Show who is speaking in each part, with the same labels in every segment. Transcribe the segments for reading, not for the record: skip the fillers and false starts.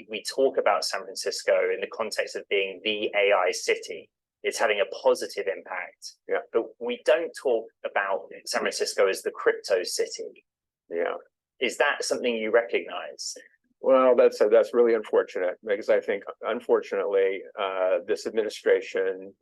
Speaker 1: we talk about San Francisco in the context of being the AI city. It's having a positive impact.
Speaker 2: Yeah.
Speaker 1: But we don't talk about San Francisco as the crypto city.
Speaker 2: Yeah.
Speaker 1: Is that something you recognize?
Speaker 2: Well, that's really unfortunate, because I think, unfortunately, this administration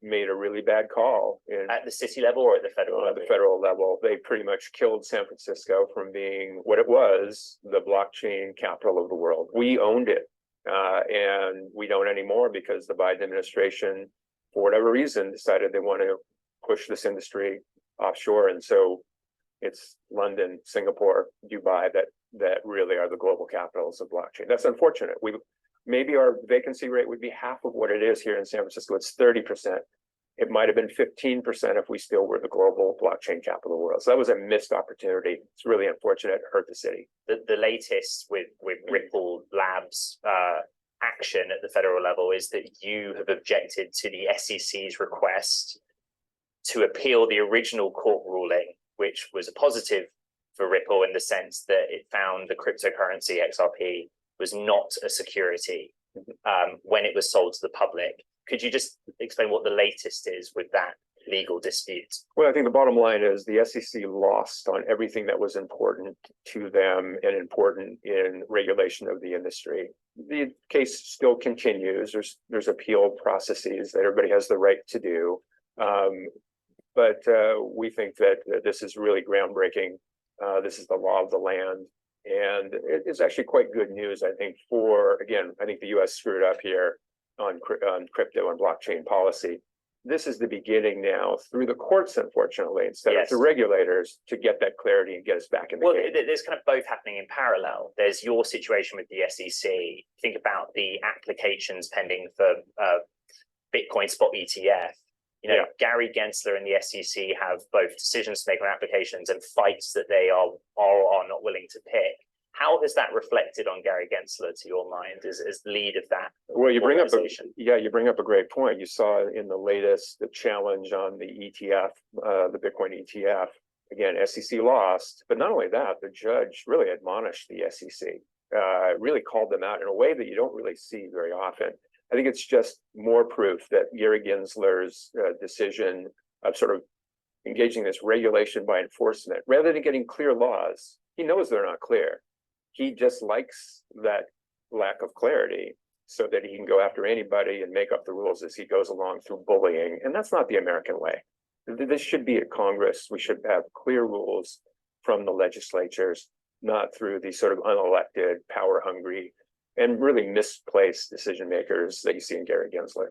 Speaker 2: made a really bad call
Speaker 1: at the city level or at the federal level?
Speaker 2: At the federal level. They pretty much killed San Francisco from being what it was, the blockchain capital of the world. We owned it, and we don't anymore because the Biden administration, for whatever reason, decided they want to push this industry offshore, and so it's London, Singapore, Dubai that really are the global capitals of blockchain. That's unfortunate. Maybe our vacancy rate would be half of what it is here in San Francisco. It's 30%. It might have been 15% if we still were the global blockchain capital of the world. So that was a missed opportunity. It's really unfortunate. It hurt the city.
Speaker 1: The latest with Ripple Labs action at the federal level is that you have objected to the SEC's request to appeal the original court ruling, which was a positive for Ripple in the sense that it found the cryptocurrency XRP was not a security when it was sold to the public. Could you just explain what the latest is with that legal dispute?
Speaker 2: Well, I think the bottom line is the SEC lost on everything that was important to them and important in regulation of the industry. The case still continues. There's appeal processes that everybody has the right to do. But we think that this is really groundbreaking. This is the law of the land. And it's actually quite good news, I think, I think the US screwed up here on crypto and blockchain policy. This is the beginning now through the courts, unfortunately, instead of the regulators, to get that clarity and get us back in the game.
Speaker 1: There's kind of both happening in parallel. There's your situation with the SEC. Think about the applications pending for Bitcoin spot ETF. Gary Gensler and the SEC have both decisions to make on applications and fights that they are not willing to pick. How has that reflected on Gary Gensler, to your mind, as lead of that?
Speaker 2: Well, you bring up a great point. You saw in the latest the challenge on the ETF, the Bitcoin ETF. Again, SEC lost, but not only that, the judge really admonished the SEC, really called them out in a way that you don't really see very often. I think it's just more proof that Gary Gensler's decision of sort of engaging this regulation by enforcement, rather than getting clear laws, he knows they're not clear. He just likes that lack of clarity so that he can go after anybody and make up the rules as he goes along through bullying. And that's not the American way. This should be at Congress. We should have clear rules from the legislatures, not through these sort of unelected, power-hungry, and really misplaced decision makers that you see in Gary Gensler.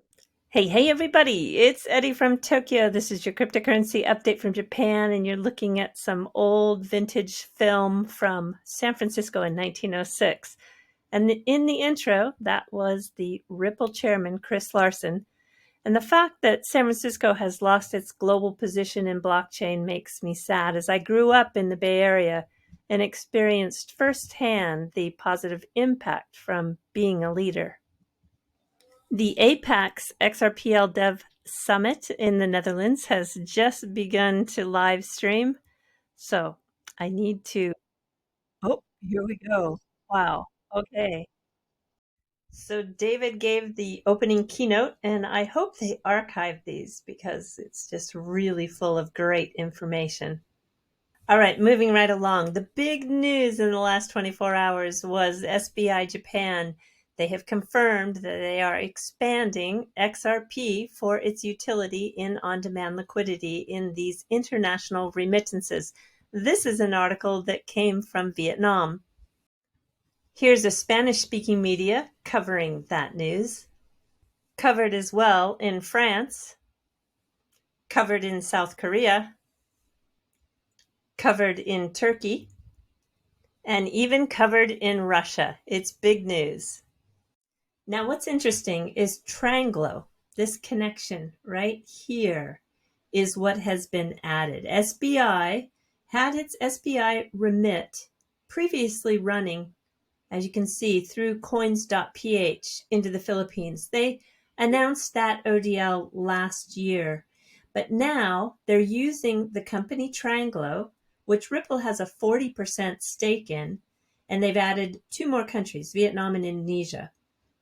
Speaker 3: Hey, everybody. It's Eddie from Tokyo. This is your cryptocurrency update from Japan, and you're looking at some old vintage film from San Francisco in 1906. And in the intro, that was the Ripple chairman, Chris Larsen. And the fact that San Francisco has lost its global position in blockchain makes me sad, as I grew up in the Bay Area and experienced firsthand the positive impact from being a leader. The APAX XRPL Dev Summit in the Netherlands has just begun to live stream. So I need to... Oh, here we go. Wow. Okay. So David gave the opening keynote, and I hope they archive these because it's just really full of great information. All right, moving right along. The big news in the last 24 hours was SBI Japan. They have confirmed that they are expanding XRP for its utility in on-demand liquidity in these international remittances. This is an article that came from Vietnam. Here's a Spanish-speaking media covering that news. Covered as well in France. Covered in South Korea. Covered in Turkey, and even covered in Russia. It's big news. Now, what's interesting is Tranglo. This connection right here is what has been added. SBI had its SBI Remit previously running, as you can see, through coins.ph into the Philippines. They announced that ODL last year, but now they're using the company Tranglo, which Ripple has a 40% stake in, and they've added 2 more countries, Vietnam and Indonesia.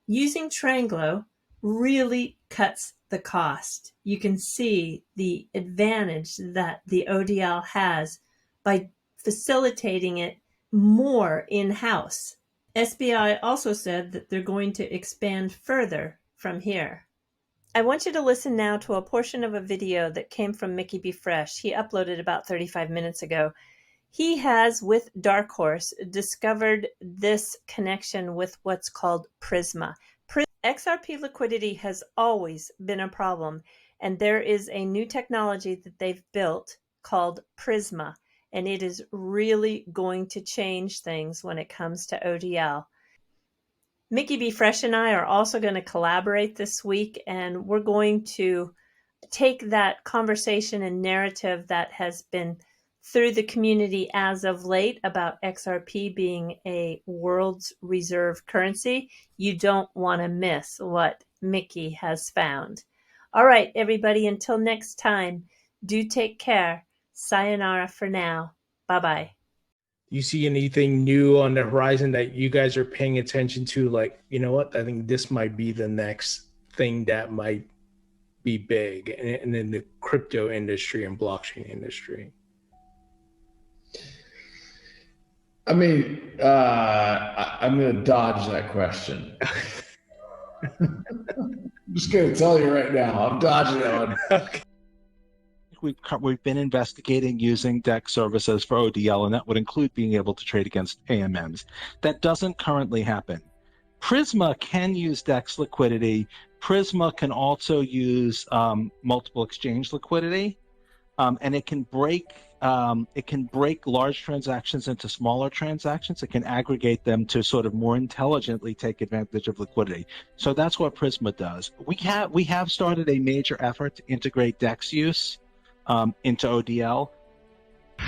Speaker 3: Using Tranglo really cuts the cost. You can see the advantage that the ODL has by facilitating it more in-house. SBI also said that they're going to expand further from here. I want you to listen now to a portion of a video that came from Mickey B. Fresh. He uploaded about 35 minutes ago. He has, with Dark Horse, discovered this connection with what's called Prisma. XRP liquidity has always been a problem, and there is a new technology that they've built called Prisma, and it is really going to change things when it comes to ODL. Mickey B. Fresh and I are also going to collaborate this week, and we're going to take that conversation and narrative that has been through the community as of late about XRP being a world's reserve currency. You don't want to miss what Mickey has found. All right, everybody, until next time, do take care. Sayonara for now. Bye-bye.
Speaker 4: You see anything new on the horizon that you guys are paying attention to? Like, you know what? I think this might be the next thing that might be big and in the crypto industry and blockchain industry.
Speaker 5: I mean, I'm going to dodge that question. I'm just going to tell you right now, I'm dodging that one.
Speaker 4: Okay.
Speaker 6: We've been investigating using DEX services for ODL, and that would include being able to trade against AMMs. That doesn't currently happen. Prisma can use DEX liquidity. Prisma can also use multiple exchange liquidity, and it can break large transactions into smaller transactions. It can aggregate them to sort of more intelligently take advantage of liquidity. So that's what Prisma does. We have started a major effort to integrate DEX use into ODL.
Speaker 7: I'm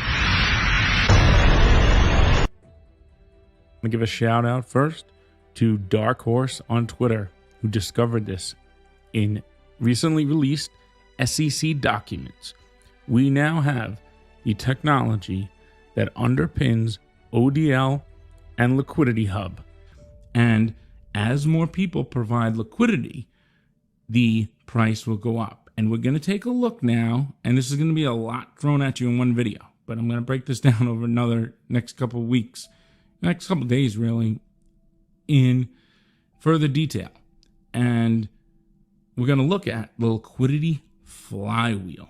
Speaker 7: gonna give a shout out first to Dark Horse on Twitter, who discovered this in recently released SEC documents. We now have the technology that underpins ODL and Liquidity Hub. And as more people provide liquidity, the price will go up. And we're going to take a look now, and this is going to be a lot thrown at you in one video, but I'm going to break this down over next couple of weeks, next couple of days really, in further detail. And we're going to look at the liquidity flywheel.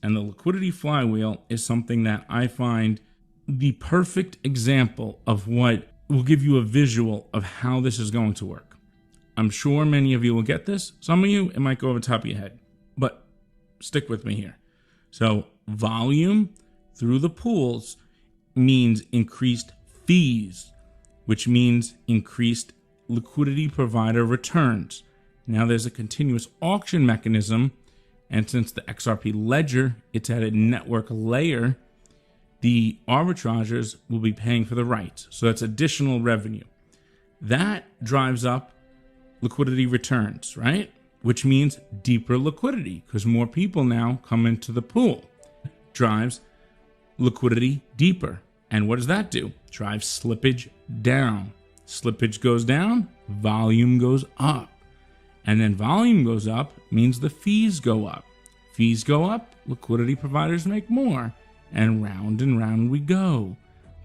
Speaker 7: And the liquidity flywheel is something that I find the perfect example of what will give you a visual of how this is going to work. I'm sure many of you will get this. Some of you, it might go over the top of your head, but stick with me here. So volume through the pools means increased fees, which means increased liquidity provider returns. Now there's a continuous auction mechanism, and since the XRP ledger, it's at a network layer, the arbitrageurs will be paying for the rights. So that's additional revenue. That drives up liquidity returns, right? Which means deeper liquidity because more people now come into the pool. Drives liquidity deeper. And what does that do? Drives slippage down. Slippage goes down, volume goes up. And then volume goes up means the fees go up. Fees go up, liquidity providers make more. And round we go.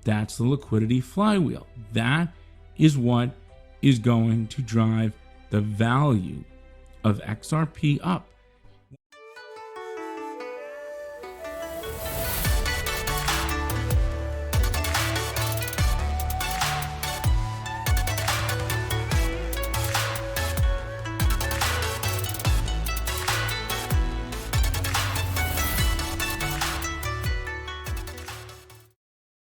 Speaker 7: That's the liquidity flywheel. That is what is going to drive the value of XRP up.